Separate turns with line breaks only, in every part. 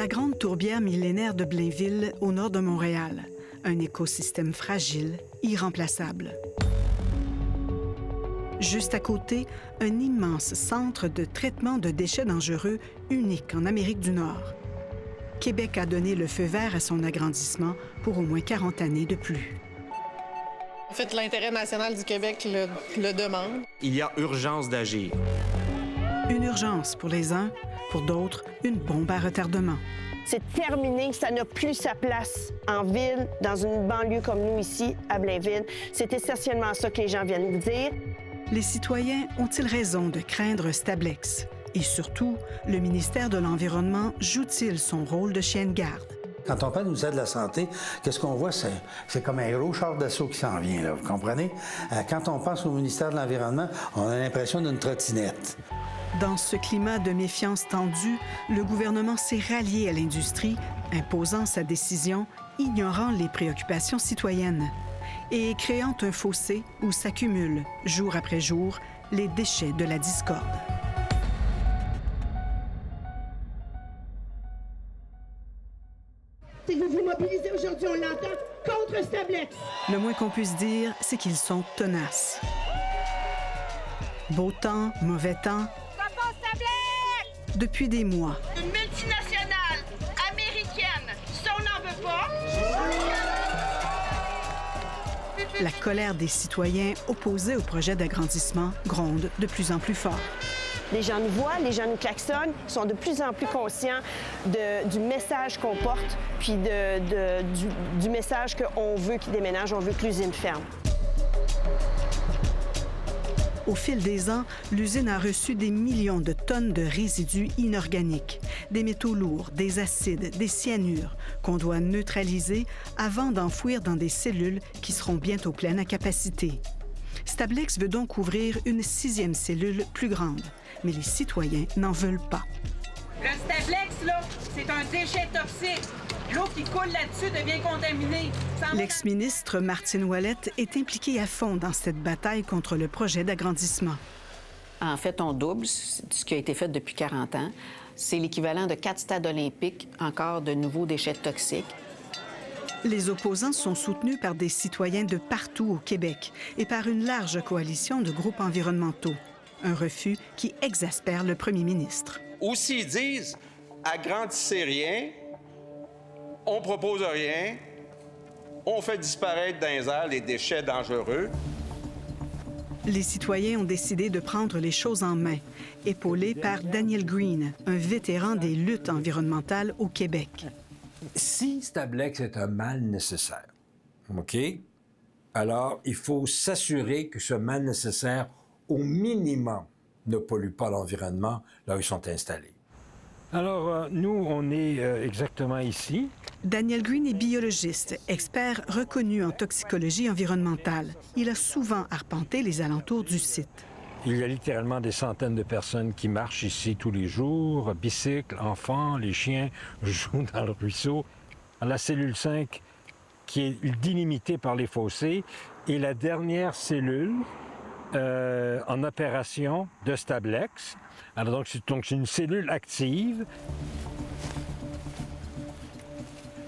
La grande tourbière millénaire de Blainville, au nord de Montréal. Un écosystème fragile, irremplaçable. Juste à côté, un immense centre de traitement de déchets dangereux unique en Amérique du Nord. Québec a donné le feu vert à son agrandissement pour au moins 40 années de plus.
En fait, l'intérêt national du Québec le demande.
Il y a urgence d'agir.
Une urgence pour les uns, pour d'autres, une bombe à retardement.
C'est terminé, ça n'a plus sa place en ville, dans une banlieue comme nous ici, à Blainville. C'est essentiellement ça que les gens viennent nous dire.
Les citoyens ont-ils raison de craindre Stablex? Et surtout, le ministère de l'Environnement joue-t-il son rôle de chien de garde?
Quand on parle du ministère de la Santé, qu'est-ce qu'on voit? C'est comme un gros char d'assaut qui s'en vient, là, vous comprenez? Quand on pense au ministère de l'Environnement, on a l'impression d'une trottinette.
Dans ce climat de méfiance tendue, le gouvernement s'est rallié à l'industrie, imposant sa décision, ignorant les préoccupations citoyennes et créant un fossé où s'accumulent, jour après jour, les déchets de la discorde.
Si vous vous mobilisez aujourd'hui, on l'entend, contre Stablex.
Le moins qu'on puisse dire, c'est qu'ils sont tenaces. Beau temps, mauvais temps. Depuis des mois.
Une multinationale américaine, ça on n'en veut pas.
La colère des citoyens opposés au projet d'agrandissement gronde de plus en plus fort.
Les gens nous voient, les gens nous klaxonnent, sont de plus en plus conscients du message qu'on porte, puis du message qu'on veut qu'ils déménagent, on veut que l'usine ferme.
Au fil des ans, l'usine a reçu des millions de tonnes de résidus inorganiques, des métaux lourds, des acides, des cyanures qu'on doit neutraliser avant d'enfouir dans des cellules qui seront bientôt pleines à capacité. Stablex veut donc ouvrir une 6e cellule plus grande, mais les citoyens n'en veulent pas.
Le Stablex, là, c'est un déchet toxique. L'eau qui coule là-dessus devient contaminée.
L'ex-ministre Martine Ouellette est impliquée à fond dans cette bataille contre le projet d'agrandissement.
En fait, on double ce qui a été fait depuis 40 ans. C'est l'équivalent de 4 stades olympiques, encore de nouveaux déchets toxiques.
Les opposants sont soutenus par des citoyens de partout au Québec et par une large coalition de groupes environnementaux. Un refus qui exaspère le premier ministre.
Ou s'ils disent « agrandissez rien », on propose rien, on fait disparaître dans les airs les déchets dangereux.
Les citoyens ont décidé de prendre les choses en main, épaulés par Daniel Green, un vétéran des luttes environnementales au Québec.
Si Stablex est un mal nécessaire, OK? Alors, il faut s'assurer que ce mal nécessaire, au minimum, ne pollue pas l'environnement là où ils sont installés.
Alors, nous, on est exactement ici.
Daniel Green est biologiste, expert reconnu en toxicologie environnementale. Il a souvent arpenté les alentours du site.
Il y a littéralement des centaines de personnes qui marchent ici tous les jours, bicycles, enfants, les chiens jouent dans le ruisseau. La cellule 5, qui est délimitée par les fossés, est la dernière cellule en opération de Stablex. Alors donc c'est une cellule active.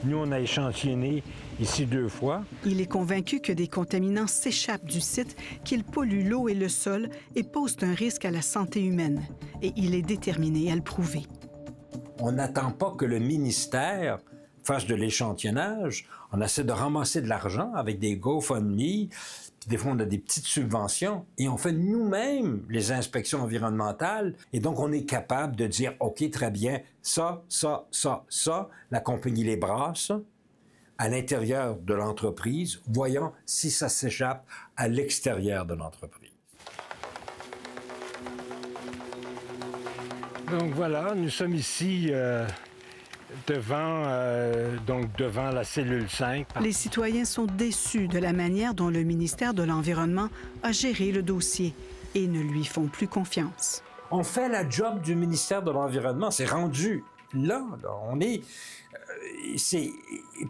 Nous, on a échantillonné ici 2 fois.
Il est convaincu que des contaminants s'échappent du site, qu'ils polluent l'eau et le sol et posent un risque à la santé humaine. Et il est déterminé à le prouver.
On n'attend pas que le ministère fasse de l'échantillonnage. On essaie de ramasser de l'argent avec des GoFundMe. Puis des fois, on a des petites subventions et on fait nous-mêmes les inspections environnementales. Et donc, on est capable de dire, OK, très bien, ça, la compagnie les brasse à l'intérieur de l'entreprise, voyant si ça s'échappe à l'extérieur de l'entreprise.
Donc voilà, nous sommes ici devant la cellule 5.
Les citoyens sont déçus de la manière dont le ministère de l'Environnement a géré le dossier et ne lui font plus confiance.
On fait la job du ministère de l'Environnement, c'est rendu. Là, on est... c'est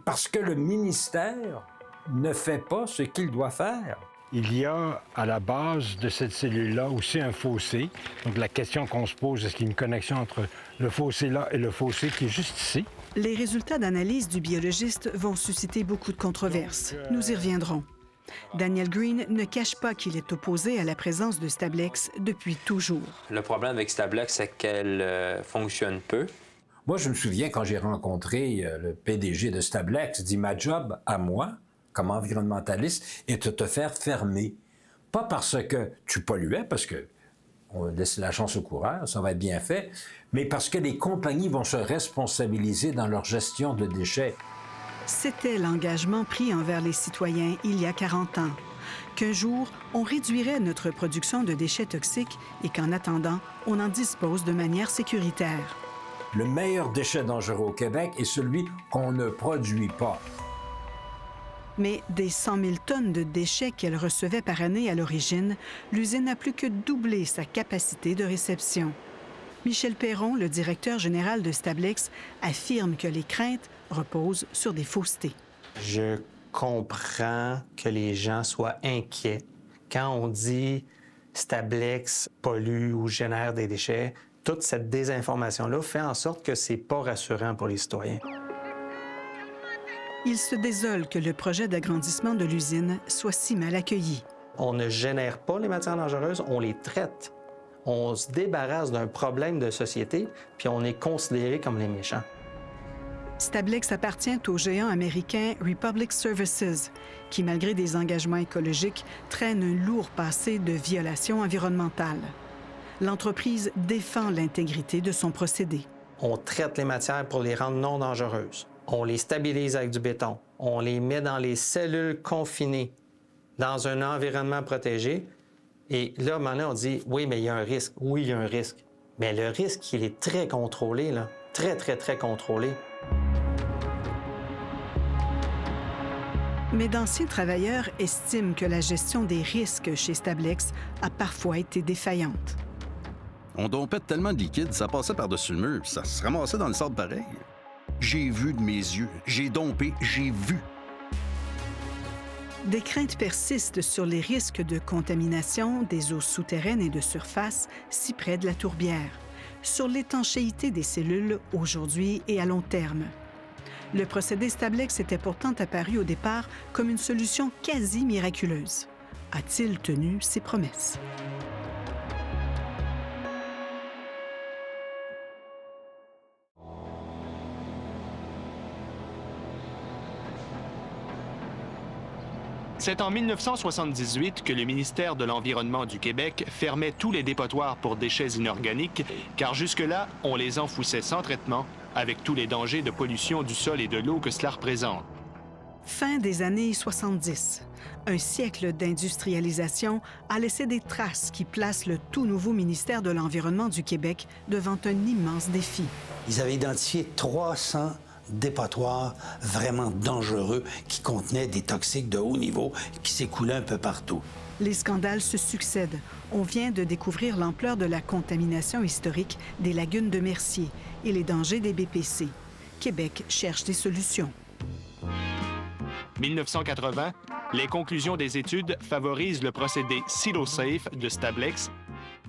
parce que le ministère ne fait pas ce qu'il doit faire.
Il y a à la base de cette cellule-là aussi un fossé. Donc la question qu'on se pose, est-ce qu'il y a une connexion entre le fossé là et le fossé qui est juste ici?
Les résultats d'analyse du biologiste vont susciter beaucoup de controverses. Nous y reviendrons. Daniel Green ne cache pas qu'il est opposé à la présence de Stablex depuis toujours.
Le problème avec Stablex, c'est qu'elle fonctionne peu.
Moi, je me souviens quand j'ai rencontré le PDG de Stablex, il dit « Ma job à moi, comme environnementaliste, est de te faire fermer. Pas parce que tu polluais, parce que on laisse la chance au coureur, ça va être bien fait, mais parce que les compagnies vont se responsabiliser dans leur gestion de déchets. »
C'était l'engagement pris envers les citoyens il y a 40 ans. Qu'un jour, on réduirait notre production de déchets toxiques et qu'en attendant, on en dispose de manière sécuritaire.
Le meilleur déchet dangereux au Québec est celui qu'on ne produit pas.
Mais des 100 000 tonnes de déchets qu'elle recevait par année à l'origine, l'usine n'a plus que doublé sa capacité de réception. Michel Perron, le directeur général de Stablex, affirme que les craintes reposent sur des faussetés.
Je comprends que les gens soient inquiets. Quand on dit Stablex pollue ou génère des déchets, toute cette désinformation-là fait en sorte que c'est pas rassurant pour les citoyens.
Il se désole que le projet d'agrandissement de l'usine soit si mal accueilli.
On ne génère pas les matières dangereuses, on les traite. On se débarrasse d'un problème de société, puis on est considéré comme les méchants.
Stablex appartient au géant américain Republic Services, qui, malgré des engagements écologiques, traîne un lourd passé de violations environnementales. L'entreprise défend l'intégrité de son procédé.
On traite les matières pour les rendre non dangereuses. On les stabilise avec du béton. On les met dans les cellules confinées, dans un environnement protégé. Et là, maintenant, on dit, oui, mais il y a un risque. Oui, il y a un risque. Mais le risque, il est très contrôlé, là. Très, très, très contrôlé.
Mais d'anciens travailleurs estiment que la gestion des risques chez Stablex a parfois été défaillante.
On dompait tellement de liquide, ça passait par-dessus le mur, puis ça se ramassait dans le sable pareil. J'ai vu de mes yeux, j'ai dompé, j'ai vu.
Des craintes persistent sur les risques de contamination des eaux souterraines et de surface si près de la tourbière, sur l'étanchéité des cellules aujourd'hui et à long terme. Le procédé Stablex était pourtant apparu au départ comme une solution quasi miraculeuse. A-t-il tenu ses promesses?
C'est en 1978 que le ministère de l'Environnement du Québec fermait tous les dépotoirs pour déchets inorganiques, car jusque-là, on les enfouissait sans traitement, avec tous les dangers de pollution du sol et de l'eau que cela représente.
Fin des années 70. Un siècle d'industrialisation a laissé des traces qui placent le tout nouveau ministère de l'Environnement du Québec devant un immense défi.
Ils avaient identifié 300 dépotoirs vraiment dangereux qui contenaient des toxiques de haut niveau qui s'écoulaient un peu partout.
Les scandales se succèdent. On vient de découvrir l'ampleur de la contamination historique des lagunes de Mercier et les dangers des BPC. Québec cherche des solutions.
1980, les conclusions des études favorisent le procédé SiloSafe de Stablex.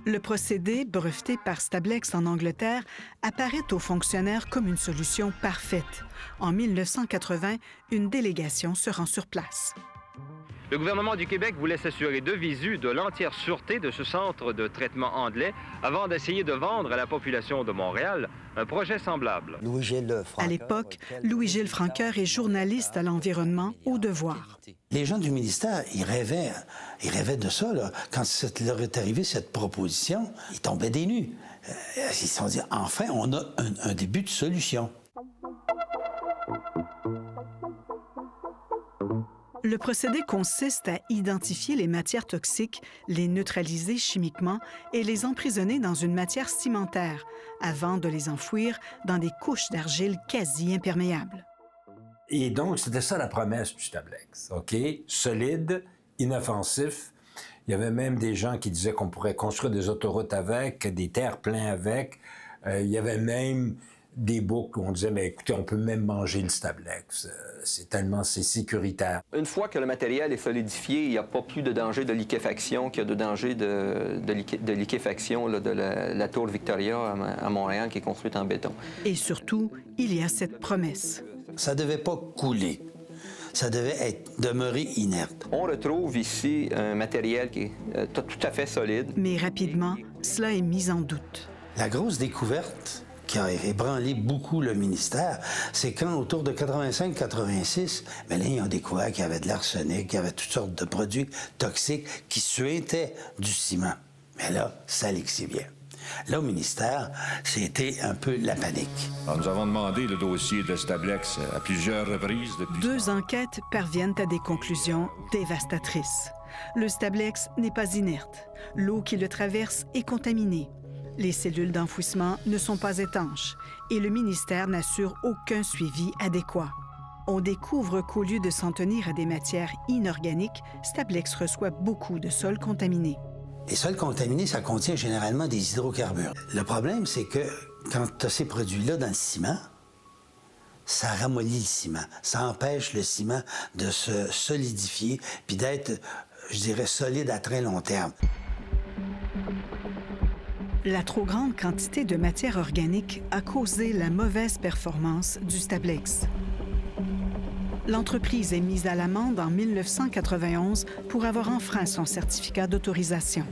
Le procédé, breveté par Stablex en Angleterre, apparaît aux fonctionnaires comme une solution parfaite. En 1980, une délégation se rend sur place.
Le gouvernement du Québec voulait s'assurer de visu de l'entière sûreté de ce centre de traitement Andlay avant d'essayer de vendre à la population de Montréal un projet semblable.
À l'époque, Louis-Gilles Franqueur est journaliste à l'environnement au Devoir.
Les gens du ministère, ils rêvaient de ça, là. Quand leur est arrivé cette proposition, ils tombaient des nues. Ils se sont dit, enfin, on a un début de solution.
Le procédé consiste à identifier les matières toxiques, les neutraliser chimiquement et les emprisonner dans une matière cimentaire avant de les enfouir dans des couches d'argile quasi imperméables.
Et donc, c'était ça la promesse du Stablex, OK? Solide, inoffensif. Il y avait même des gens qui disaient qu'on pourrait construire des autoroutes avec, des terre-pleins avec. Il y avait même des boucs où on disait, mais écoutez, on peut même manger le Stablex. C'est sécuritaire.
Une fois que le matériel est solidifié, il n'y a pas plus de danger de liquéfaction qu'il y a de danger de liquéfaction là, de la tour Victoria à Montréal qui est construite en béton.
Et surtout, il y a cette promesse.
Ça ne devait pas couler. Ça devait demeurer inerte.
On retrouve ici un matériel qui est tout à fait solide.
Mais rapidement, cela est mis en doute.
La grosse découverte qui a ébranlé beaucoup le ministère, c'est quand, autour de 85-86, mais là, ils ont découvert qu'il y avait de l'arsenic, qu'il y avait toutes sortes de produits toxiques qui suintaient du ciment. Mais là, ça l'exhibiait. Là, au ministère, c'était un peu la panique.
Alors, nous avons demandé le dossier de Stablex à plusieurs reprises depuis...
2 enquêtes parviennent à des conclusions dévastatrices. Le Stablex n'est pas inerte. L'eau qui le traverse est contaminée. Les cellules d'enfouissement ne sont pas étanches et le ministère n'assure aucun suivi adéquat. On découvre qu'au lieu de s'en tenir à des matières inorganiques, Stablex reçoit beaucoup de sols contaminés.
Les sols contaminés, ça contient généralement des hydrocarbures. Le problème, c'est que quand tu as ces produits-là dans le ciment, ça ramollit le ciment. Ça empêche le ciment de se solidifier puis d'être, je dirais, solide à très long terme.
La trop grande quantité de matière organique a causé la mauvaise performance du Stablex. L'entreprise est mise à l'amende en 1991 pour avoir enfreint son certificat d'autorisation.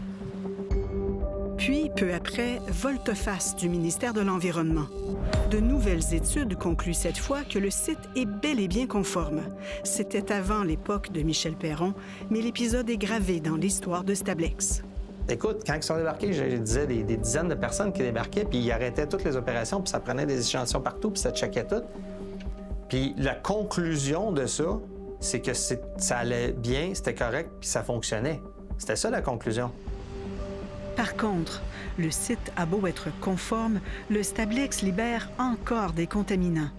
Puis, peu après, volte-face du ministère de l'Environnement. De nouvelles études concluent cette fois que le site est bel et bien conforme. C'était avant l'époque de Michel Perron, mais l'épisode est gravé dans l'histoire de Stablex.
Écoute, quand ils sont débarqués, je disais des dizaines de personnes qui débarquaient, puis ils arrêtaient toutes les opérations, puis ça prenait des échantillons partout, puis ça checkait tout. Puis la conclusion de ça, c'est que ça allait bien, c'était correct, puis ça fonctionnait. C'était ça la conclusion.
Par contre, le site a beau être conforme, le Stablex libère encore des contaminants.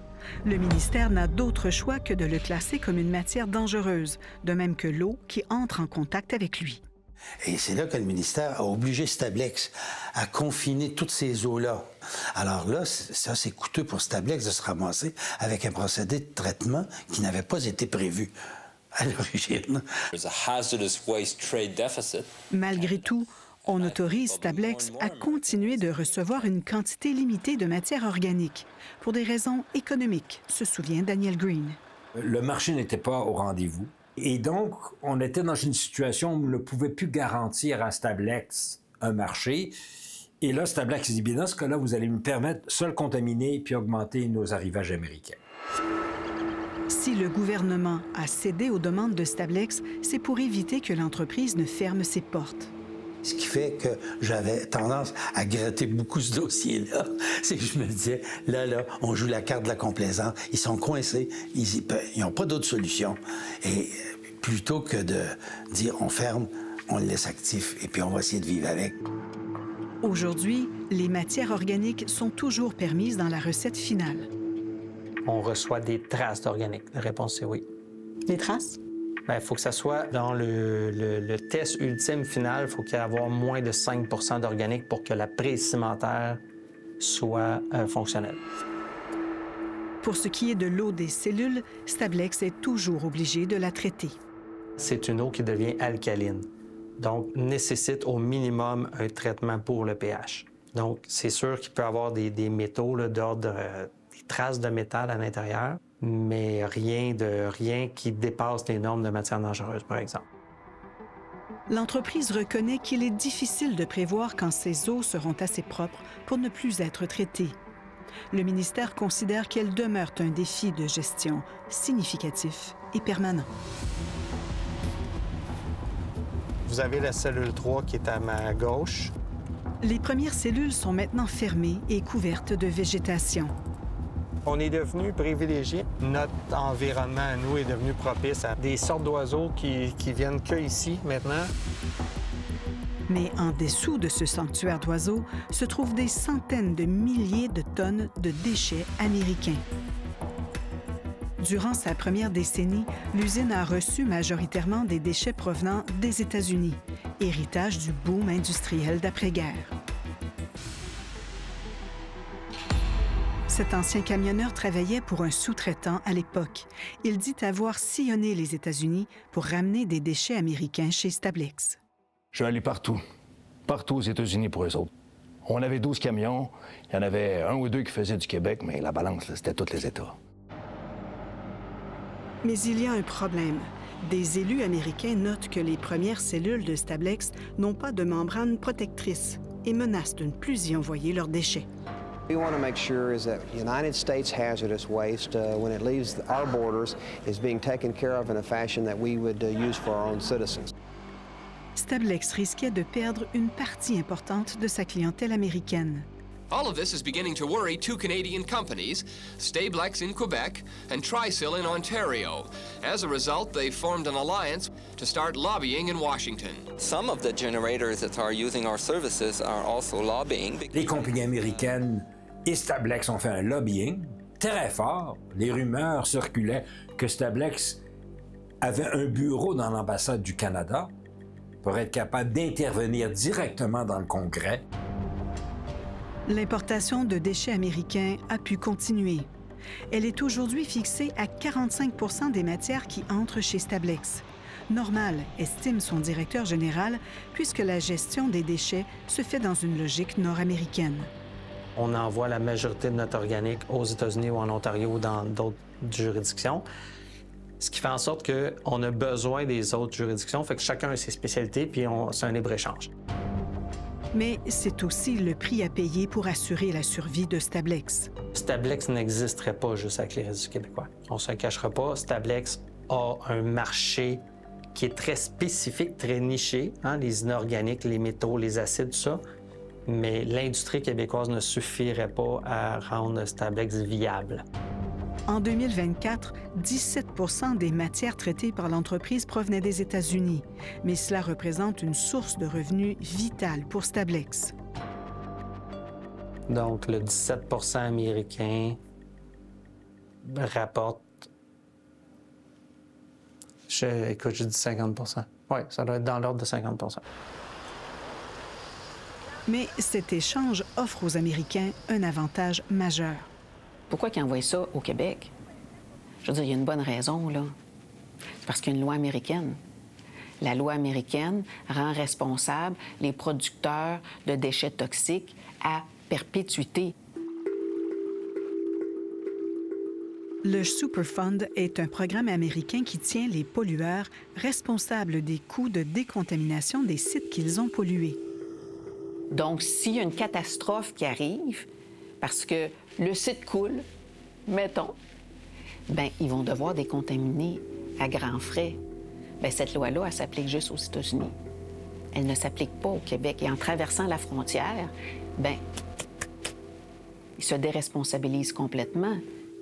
Le ministère n'a d'autre choix que de le classer comme une matière dangereuse, de même que l'eau qui entre en contact avec lui.
Et c'est là que le ministère a obligé Stablex à confiner toutes ces eaux-là. Alors là, ça, c'est coûteux pour Stablex de se ramasser avec un procédé de traitement qui n'avait pas été prévu à l'origine.
Malgré tout, on autorise Stablex à continuer de recevoir une quantité limitée de matière organique pour des raisons économiques, se souvient Daniel Green.
Le marché n'était pas au rendez-vous. Et donc, on était dans une situation où on ne pouvait plus garantir à Stablex un marché. Et là, Stablex dit, bien dans ce cas-là, vous allez me permettre de se le contaminer puis augmenter nos arrivages américains.
Si le gouvernement a cédé aux demandes de Stablex, c'est pour éviter que l'entreprise ne ferme ses portes.
Ce qui fait que j'avais tendance à gratter beaucoup ce dossier-là. C'est que je me disais, là, on joue la carte de la complaisance. Ils sont coincés. Ils n'ont pas d'autre solution. Et plutôt que de dire, on ferme, on le laisse actif et puis on va essayer de vivre avec.
Aujourd'hui, les matières organiques sont toujours permises dans la recette finale.
On reçoit des traces d'organique. La réponse, c'est oui.
Des traces?
Il faut que ça soit dans le test ultime final, il faut qu'il y ait avoir moins de 5 % d'organique pour que la prise cimentaire soit fonctionnelle.
Pour ce qui est de l'eau des cellules, Stablex est toujours obligé de la traiter.
C'est une eau qui devient alcaline, donc nécessite au minimum un traitement pour le pH. Donc, c'est sûr qu'il peut y avoir des métaux d'ordre des traces de métal à l'intérieur, mais rien qui dépasse les normes de matières dangereuses, par exemple.
L'entreprise reconnaît qu'il est difficile de prévoir quand ces eaux seront assez propres pour ne plus être traitées. Le ministère considère qu'elles demeurent un défi de gestion significatif et permanent.
Vous avez la cellule 3 qui est à ma gauche.
Les premières cellules sont maintenant fermées et couvertes de végétation.
On est devenu privilégié. Notre environnement à nous est devenu propice à des sortes d'oiseaux qui viennent que ici maintenant.
Mais en dessous de ce sanctuaire d'oiseaux se trouvent des centaines de milliers de tonnes de déchets américains. Durant sa première décennie, l'usine a reçu majoritairement des déchets provenant des États-Unis, héritage du boom industriel d'après-guerre. Cet ancien camionneur travaillait pour un sous-traitant à l'époque. Il dit avoir sillonné les États-Unis pour ramener des déchets américains chez Stablex.
Je suis allé partout aux États-Unis pour eux autres. On avait 12 camions, il y en avait 1 ou 2 qui faisaient du Québec, mais la balance, c'était tous les États.
Mais il y a un problème. Des élus américains notent que les premières cellules de Stablex n'ont pas de membrane protectrice et menacent de ne plus y envoyer leurs déchets.
We want to make sure is that United States hazardous waste, when it leaves our borders, is being taken care of in a fashion that we would use for our own citizens.
Stablex risquait de perdre une partie importante de sa clientèle américaine.
All of this is beginning to worry two Canadian companies, Stablex in Quebec and Trisil in Ontario. As a result, they formed an alliance to start lobbying in Washington.
Some of the generators that are using our services are also lobbying.
Les compagnies américaines et Stablex ont fait un lobbying très fort. Les rumeurs circulaient que Stablex avait un bureau dans l'ambassade du Canada pour être capable d'intervenir directement dans le Congrès.
L'importation de déchets américains a pu continuer. Elle est aujourd'hui fixée à 45 des matières qui entrent chez Stablex. Normal, estime son directeur général, puisque la gestion des déchets se fait dans une logique nord-américaine.
On envoie la majorité de notre organique aux États-Unis ou en Ontario ou dans d'autres juridictions. Ce qui fait en sorte qu'on a besoin des autres juridictions, fait que chacun a ses spécialités, puis c'est un libre-échange.
Mais c'est aussi le prix à payer pour assurer la survie de Stablex.
Stablex n'existerait pas juste avec les résidus québécois. On ne se cachera pas, Stablex a un marché qui est très spécifique, très niché, hein, les inorganiques, les métaux, les acides, tout ça. Mais l'industrie québécoise ne suffirait pas à rendre Stablex viable.
En 2024, 17 des matières traitées par l'entreprise provenaient des États-Unis, mais cela représente une source de revenus vitale pour Stablex.
Donc, le 17 américain rapporte... Écoute, j'ai dit 50 oui, ça doit être dans l'ordre de 50
Mais cet échange offre aux Américains un avantage majeur.
Pourquoi qu'ils envoient ça au Québec? Je veux dire, il y a une bonne raison, là. C'est parce qu'il y a une loi américaine. La loi américaine rend responsables les producteurs de déchets toxiques à perpétuité.
Le Superfund est un programme américain qui tient les pollueurs responsables des coûts de décontamination des sites qu'ils ont pollués.
Donc, s'il y a une catastrophe qui arrive, parce que le site coule, mettons, bien, ils vont devoir décontaminer à grands frais. Bien, cette loi-là, elle s'applique juste aux États-Unis. Elle ne s'applique pas au Québec. Et en traversant la frontière, bien, ils se déresponsabilisent complètement.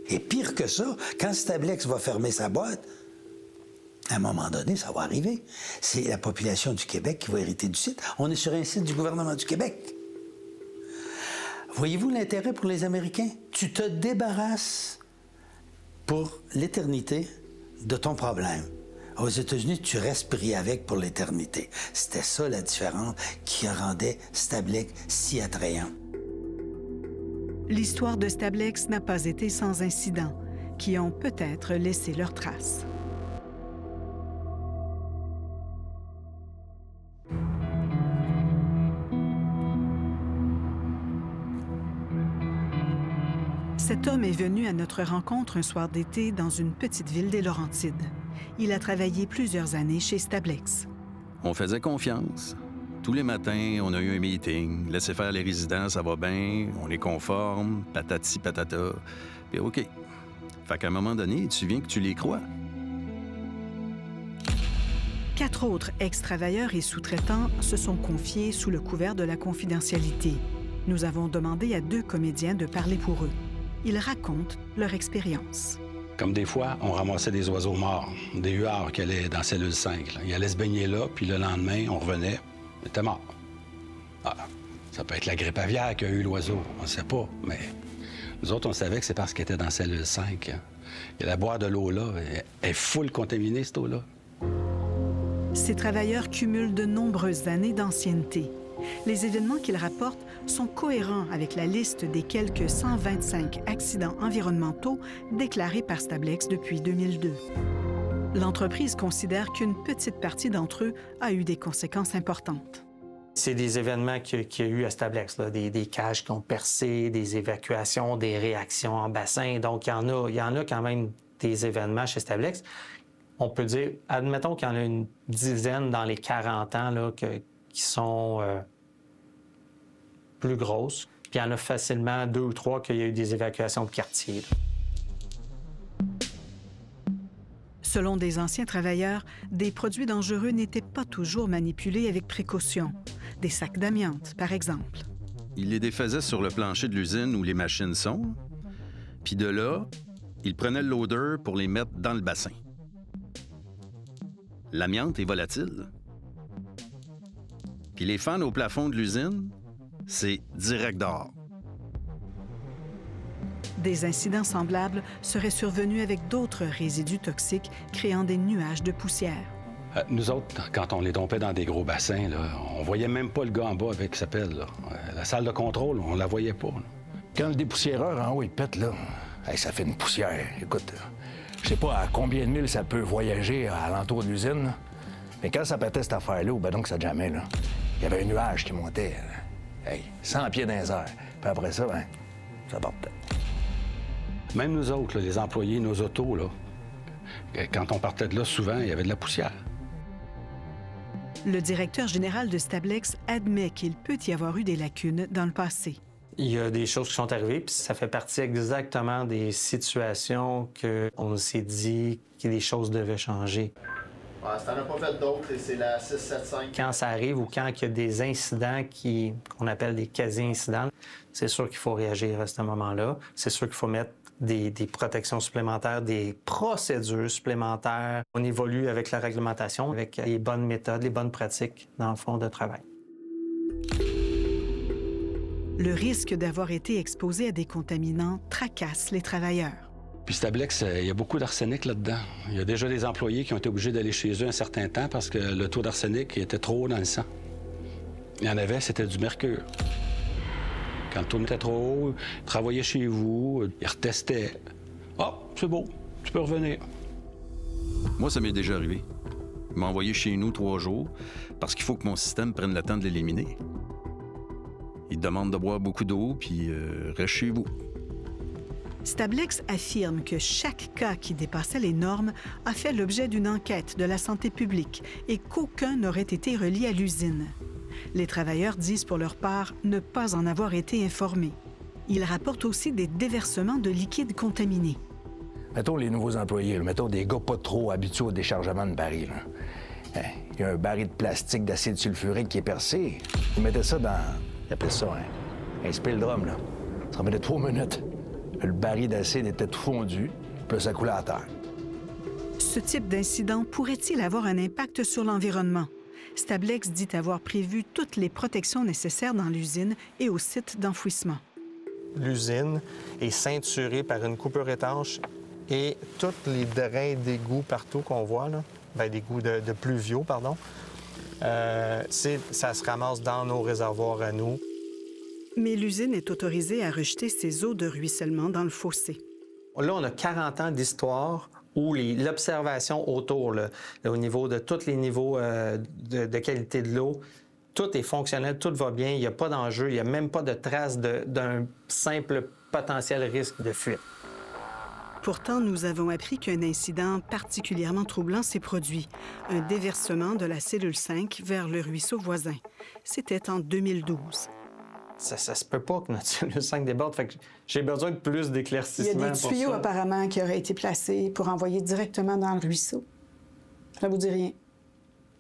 Et pire que ça, quand Stablex va fermer sa boîte, à un moment donné, ça va arriver. C'est la population du Québec qui va hériter du site. On est sur un site du gouvernement du Québec. Voyez-vous l'intérêt pour les Américains? Tu te débarrasses pour l'éternité de ton problème. Aux États-Unis, tu restes pris avec pour l'éternité. C'était ça la différence qui rendait Stablex si attrayant.
L'histoire de Stablex n'a pas été sans incidents, qui ont peut-être laissé leurs traces. Cet homme est venu à notre rencontre un soir d'été dans une petite ville des Laurentides. Il a travaillé plusieurs années chez Stablex.
On faisait confiance. Tous les matins, on a eu un meeting. Laissez faire les résidents, ça va bien. On est conforme, patati patata. Puis OK. Fait qu'à un moment donné, tu viens que tu les crois.
4 autres ex-travailleurs et sous-traitants se sont confiés sous le couvert de la confidentialité. Nous avons demandé à 2 comédiens de parler pour eux. Ils racontent leur expérience.
Comme des fois, on ramassait des oiseaux morts, des huards qui allaient dans cellule 5. Là. Ils allaient se baigner là, puis le lendemain, on revenait, il était mort. Ah, ça peut être la grippe aviaire qui a eu l'oiseau, on ne sait pas, mais nous autres, on savait que c'est parce qu'il était dans cellule 5. Il allait boire de l'eau là, elle est full contaminée, cette eau-là.
Ces travailleurs cumulent de nombreuses années d'ancienneté. Les événements qu'ils rapportent sont cohérents avec la liste des quelques 125 accidents environnementaux déclarés par Stablex depuis 2002. L'entreprise considère qu'une petite partie d'entre eux a eu des conséquences importantes.
C'est des événements qu'il y a eu à Stablex, là, des cages qui ont percé, des évacuations, des réactions en bassin. Donc, il y en a quand même des événements chez Stablex. On peut dire, admettons qu'il y en a une dizaine dans les 40 ans là, qui sont plus grosses. Puis il y en a facilement 2 ou 3 qu'il y a eu des évacuations de quartier.
Selon des anciens travailleurs, des produits dangereux n'étaient pas toujours manipulés avec précaution. Des sacs d'amiante, par exemple.
Il les défaisait sur le plancher de l'usine où les machines sont. Puis de là, il prenait le loader pour les mettre dans le bassin. L'amiante est volatile. Puis les fans au plafond de l'usine, c'est direct dehors.
Des incidents semblables seraient survenus avec d'autres résidus toxiques, créant des nuages de poussière.
Nous autres, quand on les dompait dans des gros bassins, là, on voyait même pas le gars en bas avec sa pelle. Là. La salle de contrôle, on la voyait pas. Là.
Quand le dépoussiéreur en haut, il pète, là, ça fait une poussière. Écoute, je sais pas à combien de milles ça peut voyager à l'entour de l'usine, là. Mais quand ça pétait cette affaire-là, ben donc ça jamais, là, il y avait un nuage qui montait, 100 pieds dans les airs. Puis après ça, ben, ça partait.
Même nous autres, là, les employés, nos autos, là, quand on partait de là, souvent, il y avait de la poussière.
Le directeur général de Stablex admet qu'il peut y avoir eu des lacunes dans le passé.
Il y a des choses qui sont arrivées, puis ça fait partie exactement des situations qu'on s'est dit que les choses devaient changer.
Ouais, si t'en as pas fait d'autres, c'est la 675.
Quand ça arrive ou quand il y a des incidents qu'on appelle des quasi-incidents, c'est sûr qu'il faut réagir à ce moment-là. C'est sûr qu'il faut mettre des protections supplémentaires, des procédures supplémentaires. On évolue avec la réglementation, avec les bonnes méthodes, les bonnes pratiques dans le fond de travail.
Le risque d'avoir été exposé à des contaminants tracasse les travailleurs.
Puis Stablex, il y a beaucoup d'arsenic là-dedans. Il y a déjà des employés qui ont été obligés d'aller chez eux un certain temps parce que le taux d'arsenic était trop haut dans le sang. Il y en avait, c'était du mercure. Quand le taux était trop haut, ils travaillaient chez vous, ils retestaient. « Ah, c'est beau, tu peux revenir. »
Moi, ça m'est déjà arrivé. Il m'a envoyé chez nous 3 jours parce qu'il faut que mon système prenne le temps de l'éliminer. Il demande de boire beaucoup d'eau, puis reste chez vous.
Stablex affirme que chaque cas qui dépassait les normes a fait l'objet d'une enquête de la santé publique et qu'aucun n'aurait été relié à l'usine. Les travailleurs disent pour leur part ne pas en avoir été informés. Ils rapportent aussi des déversements de liquides contaminés.
Mettons les nouveaux employés, mettons des gars pas trop habitués au déchargement de barils. Il y a un baril de plastique d'acide sulfurique qui est percé. Ils mettaient ça dans... Ils appellent ça un spill-drum, là. Ça mettait 3 minutes. Le baril d'acide était tout fondu, puis ça coulait à terre.
Ce type d'incident pourrait-il avoir un impact sur l'environnement? Stablex dit avoir prévu toutes les protections nécessaires dans l'usine et au site d'enfouissement.
L'usine est ceinturée par une coupure étanche et tous les drains d'égouts partout qu'on voit, là, d'égouts de pluviaux, pardon, ça se ramasse dans nos réservoirs à nous.
Mais l'usine est autorisée à rejeter ses eaux de ruissellement dans le fossé.
Là, on a 40 ans d'histoire où l'observation autour, là, au niveau de tous les niveaux de qualité de l'eau, tout est fonctionnel, tout va bien, il n'y a pas d'enjeu, il n'y a même pas de trace d'un simple potentiel risque de fuite.
Pourtant, nous avons appris qu'un incident particulièrement troublant s'est produit, un déversement de la cellule 5 vers le ruisseau voisin. C'était en 2012.
Ça se peut pas que notre cellule 5 déborde, fait que j'ai besoin de plus d'éclaircissement.
Il y a des tuyaux apparemment qui auraient été placés pour envoyer directement dans le ruisseau. Ça vous dit rien?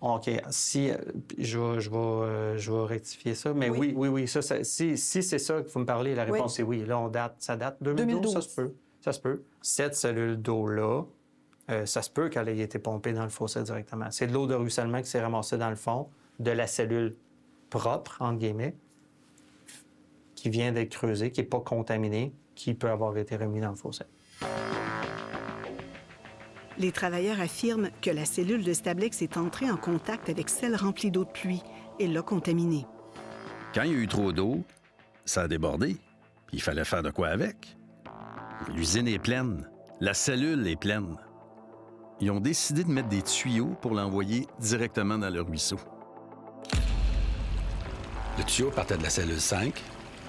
OK. Si je vais rectifier ça. Mais oui. Si c'est ça que vous me parlez, la réponse est oui. Là, ça date 2012. Ça se peut. Cette cellule d'eau-là, ça se peut qu'elle ait été pompée dans le fossé directement. C'est de l'eau de ruissellement qui s'est ramassée dans le fond de la cellule propre, entre guillemets, qui vient d'être creusée, qui n'est pas contaminée, qui peut avoir été remis dans le fossé.
Les travailleurs affirment que la cellule de Stablex est entrée en contact avec celle remplie d'eau de pluie et l'a contaminée.
Quand il y a eu trop d'eau, ça a débordé. Puis il fallait faire de quoi avec. L'usine est pleine. La cellule est pleine. Ils ont décidé de mettre des tuyaux pour l'envoyer directement dans le ruisseau.
Le tuyau partait de la cellule 5.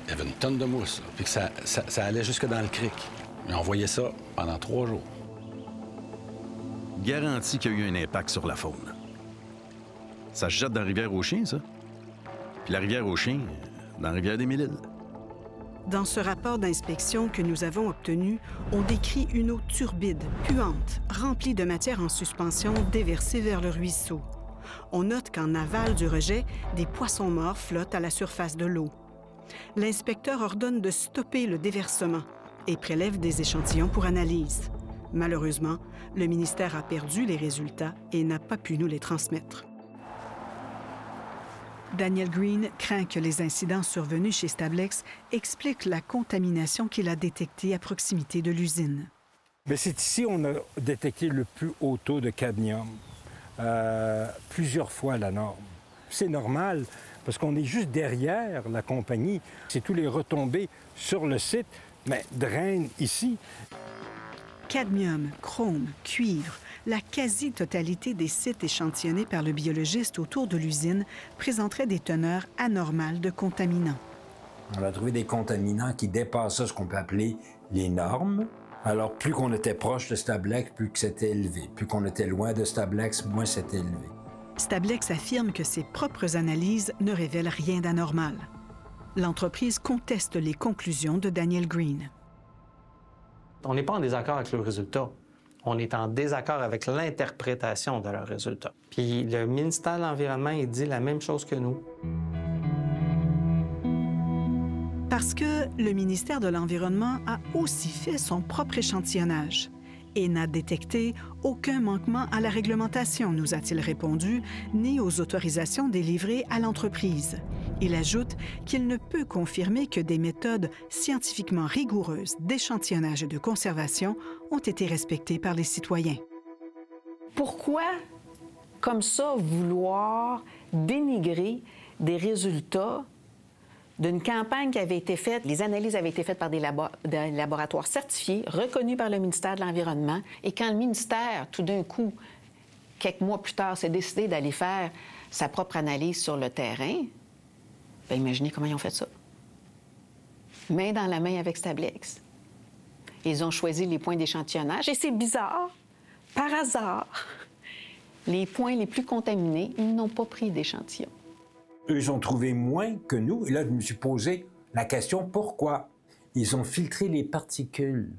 Il y avait une tonne de mousse, là, puis que ça allait jusque dans le cric. Et on voyait ça pendant 3 jours.
Garanti qu'il y a eu un impact sur la faune. Ça se jette dans la rivière aux Chiens, ça. Puis la rivière aux Chiens, dans la rivière des Mille-Îles.
Dans ce rapport d'inspection que nous avons obtenu, on décrit une eau turbide, puante, remplie de matière en suspension déversée vers le ruisseau. On note qu'en aval du rejet, des poissons morts flottent à la surface de l'eau. L'inspecteur ordonne de stopper le déversement et prélève des échantillons pour analyse. Malheureusement, le ministère a perdu les résultats et n'a pas pu nous les transmettre. Daniel Green craint que les incidents survenus chez Stablex expliquent la contamination qu'il a détectée à proximité de l'usine.
Mais c'est ici qu'on a détecté le plus haut taux de cadmium, plusieurs fois la norme. C'est normal, parce qu'on est juste derrière la compagnie. C'est tous les retombées sur le site, mais drainent ici.
Cadmium, chrome, cuivre, la quasi-totalité des sites échantillonnés par le biologiste autour de l'usine présenteraient des teneurs anormales de contaminants.
On a trouvé des contaminants qui dépassaient ce qu'on peut appeler les normes. Alors, plus qu'on était proche de Stablex, plus que c'était élevé. Plus qu'on était loin de Stablex, moins c'était élevé.
Stablex affirme que ses propres analyses ne révèlent rien d'anormal. L'entreprise conteste les conclusions de Daniel Green.
On n'est pas en désaccord avec le résultat. On est en désaccord avec l'interprétation de leurs résultats. Puis le ministère de l'Environnement, il dit la même chose que nous.
Parce que le ministère de l'Environnement a aussi fait son propre échantillonnage et n'a détecté aucun manquement à la réglementation, nous a-t-il répondu, ni aux autorisations délivrées à l'entreprise. Il ajoute qu'il ne peut confirmer que des méthodes scientifiquement rigoureuses d'échantillonnage et de conservation ont été respectées par les citoyens.
Pourquoi, comme ça, vouloir dénigrer des résultats d'une campagne qui avait été faite, les analyses avaient été faites par des laboratoires certifiés, reconnus par le ministère de l'Environnement, et quand le ministère, tout d'un coup, quelques mois plus tard, s'est décidé d'aller faire sa propre analyse sur le terrain, bien, imaginez comment ils ont fait ça. Main dans la main avec Stablex. Ils ont choisi les points d'échantillonnage, et c'est bizarre, par hasard, les points les plus contaminés, ils n'ont pas pris d'échantillon.
Eux, ils ont trouvé moins que nous. Et là, je me suis posé la question, pourquoi? Ils ont filtré les particules.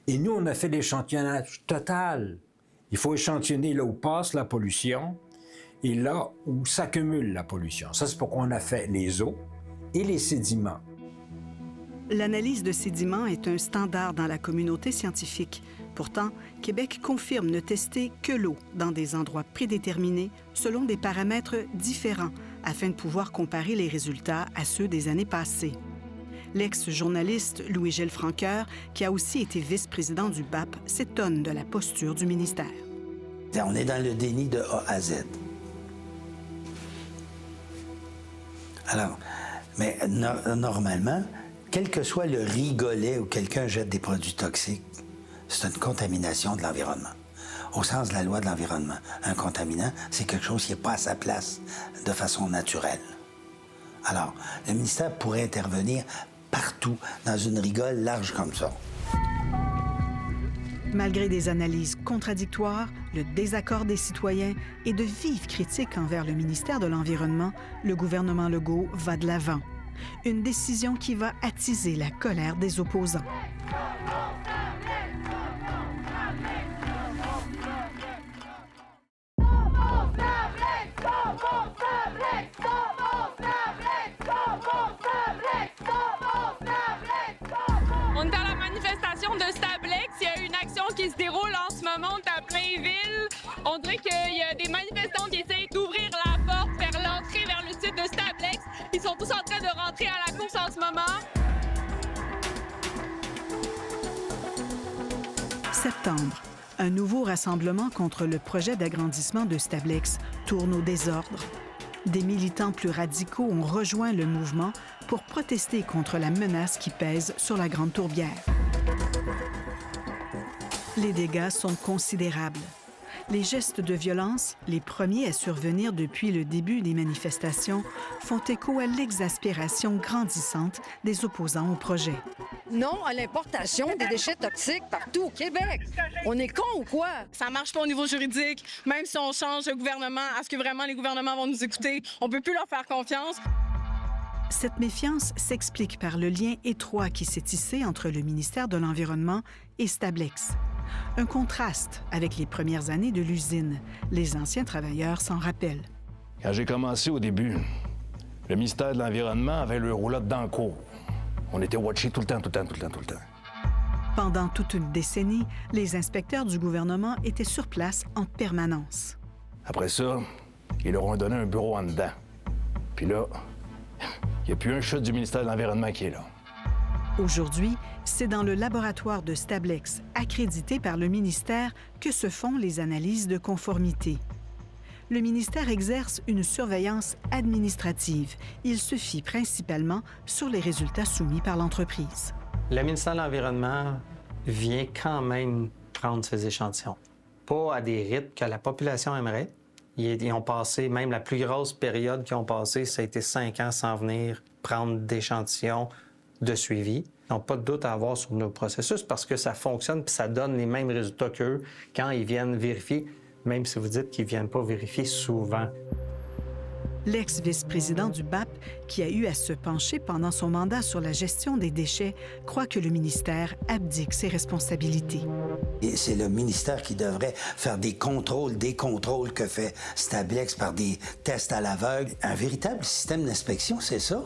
Et nous, on a fait l'échantillonnage total. Il faut échantillonner là où passe la pollution et là où s'accumule la pollution. Ça, c'est pourquoi on a fait les eaux et les sédiments.
L'analyse de sédiments est un standard dans la communauté scientifique. Pourtant, Québec confirme ne tester que l'eau dans des endroits prédéterminés selon des paramètres différents afin de pouvoir comparer les résultats à ceux des années passées. L'ex-journaliste Louis-Gilles Franqueur, qui a aussi été vice-président du BAP, s'étonne de la posture du ministère.
On est dans le déni de A à Z. Alors, mais normalement, quel que soit le rigolet où quelqu'un jette des produits toxiques, c'est une contamination de l'environnement. Au sens de la loi de l'environnement, un contaminant, c'est quelque chose qui n'est pas à sa place de façon naturelle. Alors, le ministère pourrait intervenir partout dans une rigole large comme ça.
Malgré des analyses contradictoires, le désaccord des citoyens et de vives critiques envers le ministère de l'Environnement, le gouvernement Legault va de l'avant. Une décision qui va attiser la colère des opposants.
On est à la manifestation de Stablex. Il y a une action qui se déroule en ce moment à Plainville. On dirait qu'il y a des manifestants qui essayent d'ouvrir la porte vers l'entrée vers le site de Stablex. Ils sont tous en train de rentrer à la course en ce moment.
Septembre. Un nouveau rassemblement contre le projet d'agrandissement de Stablex tourne au désordre. Des militants plus radicaux ont rejoint le mouvement pour protester contre la menace qui pèse sur la Grande Tourbière. Les dégâts sont considérables. Les gestes de violence, les premiers à survenir depuis le début des manifestations, font écho à l'exaspération grandissante des opposants au projet.
Non à l'importation des déchets toxiques partout au Québec. On est con ou quoi?
Ça marche pas au niveau juridique. Même si on change le gouvernement, est-ce que vraiment les gouvernements vont nous écouter? On peut plus leur faire confiance.
Cette méfiance s'explique par le lien étroit qui s'est tissé entre le ministère de l'Environnement et Stablex. Un contraste avec les premières années de l'usine. Les anciens travailleurs s'en rappellent.
Quand j'ai commencé au début, le ministère de l'Environnement avait le roulotte dans le cours. On était watchés tout le temps.
Pendant toute une décennie, les inspecteurs du gouvernement étaient sur place en permanence.
Après ça, ils leur ont donné un bureau en dedans. Puis là, il n'y a plus un chat du ministère de l'Environnement qui est là.
Aujourd'hui, c'est dans le laboratoire de Stablex, accrédité par le ministère, que se font les analyses de conformité. Le ministère exerce une surveillance administrative. Il se fie principalement sur les résultats soumis par l'entreprise.
Le ministère de l'Environnement vient quand même prendre ces échantillons. Pas à des rythmes que la population aimerait. Ils ont passé, même la plus grosse période qu'ils ont passée, ça a été 5 ans sans venir prendre d'échantillons de suivi. Ils n'ont pas de doute à avoir sur nos processus parce que ça fonctionne puis ça donne les mêmes résultats qu'eux quand ils viennent vérifier, même si vous dites qu'ils ne viennent pas vérifier souvent.
L'ex-vice-président du BAP, qui a eu à se pencher pendant son mandat sur la gestion des déchets, croit que le ministère abdique ses responsabilités.
Et c'est le ministère qui devrait faire des contrôles que fait Stablex par des tests à l'aveugle. Un véritable système d'inspection, c'est ça.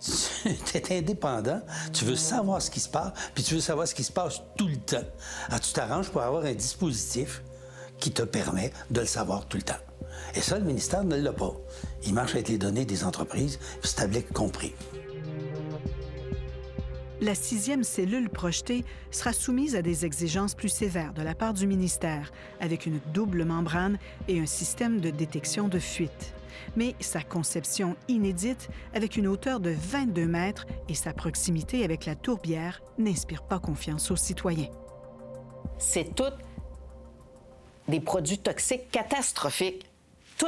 Tu es indépendant, tu veux savoir ce qui se passe, puis tu veux savoir ce qui se passe tout le temps. Alors, tu t'arranges pour avoir un dispositif qui te permet de le savoir tout le temps. Et ça, le ministère ne l'a pas. Il marche avec les données des entreprises, Stablex compris.
La 6e cellule projetée sera soumise à des exigences plus sévères de la part du ministère, avec une double membrane et un système de détection de fuite. Mais sa conception inédite, avec une hauteur de 22 mètres et sa proximité avec la tourbière, n'inspire pas confiance aux citoyens.
C'est tout des produits toxiques catastrophiques. Tout.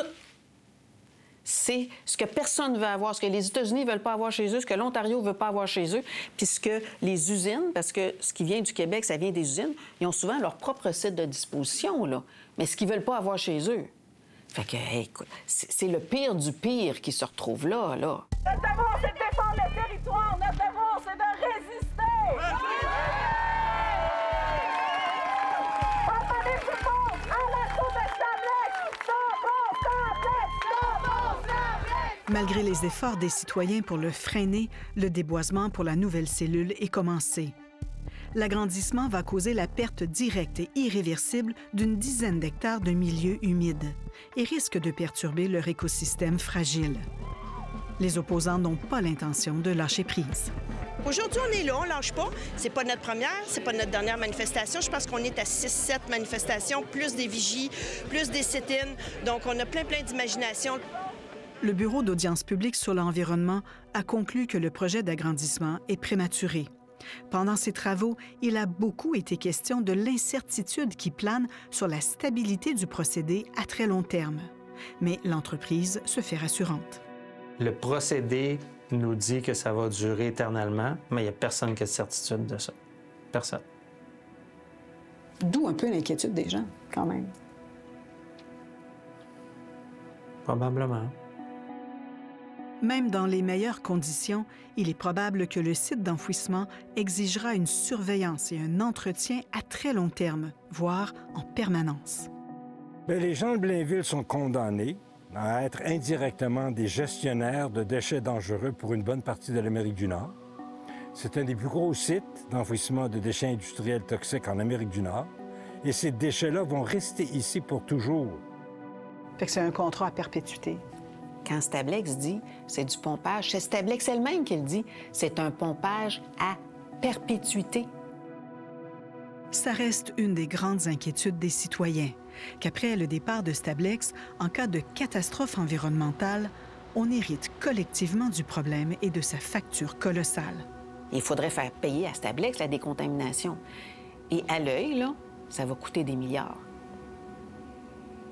C'est ce que personne ne veut avoir, ce que les États-Unis ne veulent pas avoir chez eux, ce que l'Ontario ne veut pas avoir chez eux, puis ce que les usines, parce que ce qui vient du Québec, ça vient des usines, ils ont souvent leur propre site de disposition, là, mais ce qu'ils ne veulent pas avoir chez eux. Fait que, hey, écoute, c'est le pire du pire qui se retrouve là.
Notre devoir, c'est de défendre le territoire. Notre devoir, c'est de résister. Entendez tout le monde, à l'assaut de Stablex!
Malgré les efforts des citoyens pour le freiner, le déboisement pour la nouvelle cellule est commencé. L'agrandissement va causer la perte directe et irréversible d'une dizaine d'hectares de milieux humides et risque de perturber leur écosystème fragile. Les opposants n'ont pas l'intention de lâcher prise.
Aujourd'hui, on est là, on ne lâche pas. C'est pas notre première, c'est pas notre dernière manifestation. Je pense qu'on est à 6-7 manifestations, plus des vigies, plus des sit-ins. Donc, on a plein d'imagination.
Le Bureau d'audience publique sur l'environnement a conclu que le projet d'agrandissement est prématuré. Pendant ces travaux, il a beaucoup été question de l'incertitude qui plane sur la stabilité du procédé à très long terme. Mais l'entreprise se fait rassurante.
Le procédé nous dit que ça va durer éternellement, mais il n'y a personne qui a de certitude de ça. Personne.
D'où un peu l'inquiétude des gens, quand même.
Probablement.
Même dans les meilleures conditions, il est probable que le site d'enfouissement exigera une surveillance et un entretien à très long terme, voire en permanence.
Bien, les gens de Blainville sont condamnés à être indirectement des gestionnaires de déchets dangereux pour une bonne partie de l'Amérique du Nord. C'est un des plus gros sites d'enfouissement de déchets industriels toxiques en Amérique du Nord. Et ces déchets-là vont rester ici pour toujours.
Fait que c'est un contrat à perpétuité.
Quand Stablex dit c'est du pompage, c'est Stablex elle-même qui le dit, c'est un pompage à perpétuité.
Ça reste une des grandes inquiétudes des citoyens. qu'après le départ de Stablex, en cas de catastrophe environnementale, on hérite collectivement du problème et de sa facture colossale.
Il faudrait faire payer à Stablex la décontamination. Et à l'œil, là, ça va coûter des milliards.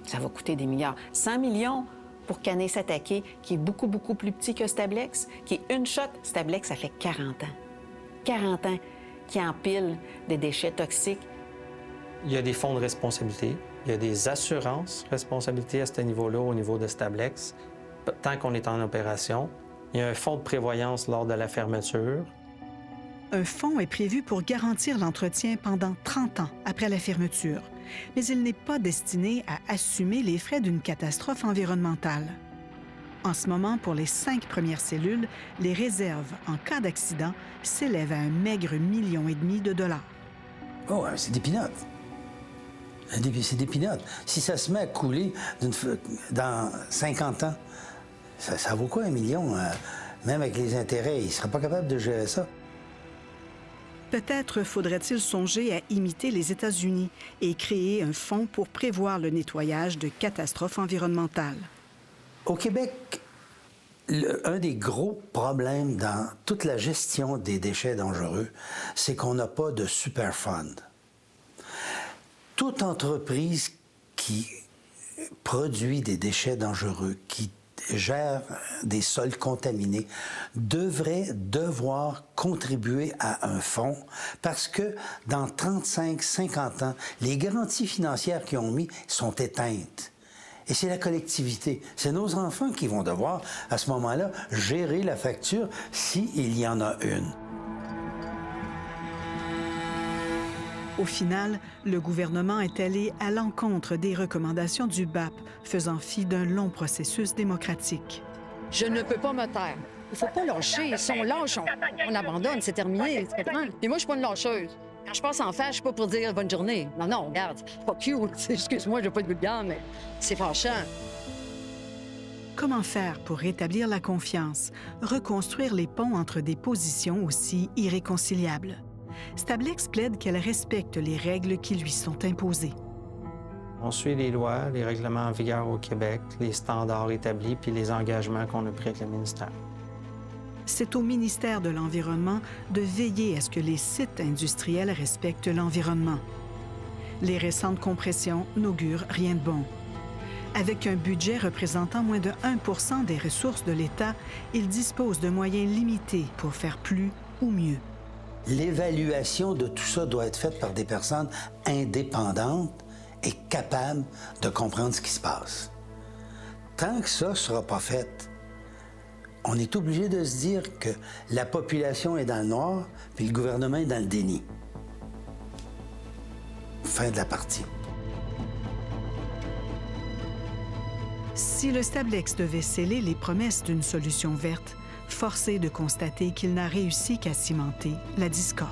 Ça va coûter des milliards. 100 millions pour Kanesatake, qui est beaucoup, beaucoup plus petit que Stablex, qui est une shot. Stablex, ça fait 40 ans. 40 ans qui empile des déchets toxiques.
Il y a des fonds de responsabilité. Il y a des assurances responsabilité à ce niveau-là, au niveau de Stablex, tant qu'on est en opération. Il y a un fonds de prévoyance lors de la fermeture.
Un fonds est prévu pour garantir l'entretien pendant 30 ans après la fermeture, mais il n'est pas destiné à assumer les frais d'une catastrophe environnementale. En ce moment, pour les 5 premières cellules, les réserves en cas d'accident s'élèvent à un maigre $1,5 million de dollars.
Oh, c'est des pinottes. C'est des pinottes. Si ça se met à couler dans 50 ans, ça vaut quoi $1 million? Même avec les intérêts, ils ne seraient pas capables de gérer ça.
Peut-être faudrait-il songer à imiter les États-Unis et créer un fonds pour prévoir le nettoyage de catastrophes environnementales.
Au Québec, un des gros problèmes dans toute la gestion des déchets dangereux, c'est qu'on n'a pas de Superfund. Toute entreprise qui produit des déchets dangereux, qui gère des sols contaminés, devrait devoir contribuer à un fonds parce que dans 35-50 ans, les garanties financières qu'ils ont mis sont éteintes. Et c'est la collectivité, c'est nos enfants qui vont devoir, à ce moment-là, gérer la facture s'il y en a une.
Au final, le gouvernement est allé à l'encontre des recommandations du BAP, faisant fi d'un long processus démocratique.
Je ne peux pas me taire. Il ne faut pas lâcher. Si on lâche, on abandonne, c'est terminé. Et moi, je ne suis pas une lâcheuse. Quand je passe en face, je ne suis pas pour dire bonne journée. Non, non, regarde, pas cute. Excuse-moi, je ne veux pas être vulgaire, mais c'est fâchant.
Comment faire pour rétablir la confiance, reconstruire les ponts entre des positions aussi irréconciliables? Stablex plaide qu'elle respecte les règles qui lui sont imposées.
On suit les lois, les règlements en vigueur au Québec, les standards établis puis les engagements qu'on a pris avec le ministère.
C'est au ministère de l'Environnement de veiller à ce que les sites industriels respectent l'environnement. Les récentes compressions n'augurent rien de bon. Avec un budget représentant moins de 1 % des ressources de l'État, il dispose de moyens limités pour faire plus ou mieux.
L'évaluation de tout ça doit être faite par des personnes indépendantes et capables de comprendre ce qui se passe. Tant que ça ne sera pas fait, on est obligé de se dire que la population est dans le noir, puis le gouvernement est dans le déni. Fin de la partie.
Si le Stablex devait sceller les promesses d'une solution verte, force est de constater qu'il n'a réussi qu'à cimenter la discorde.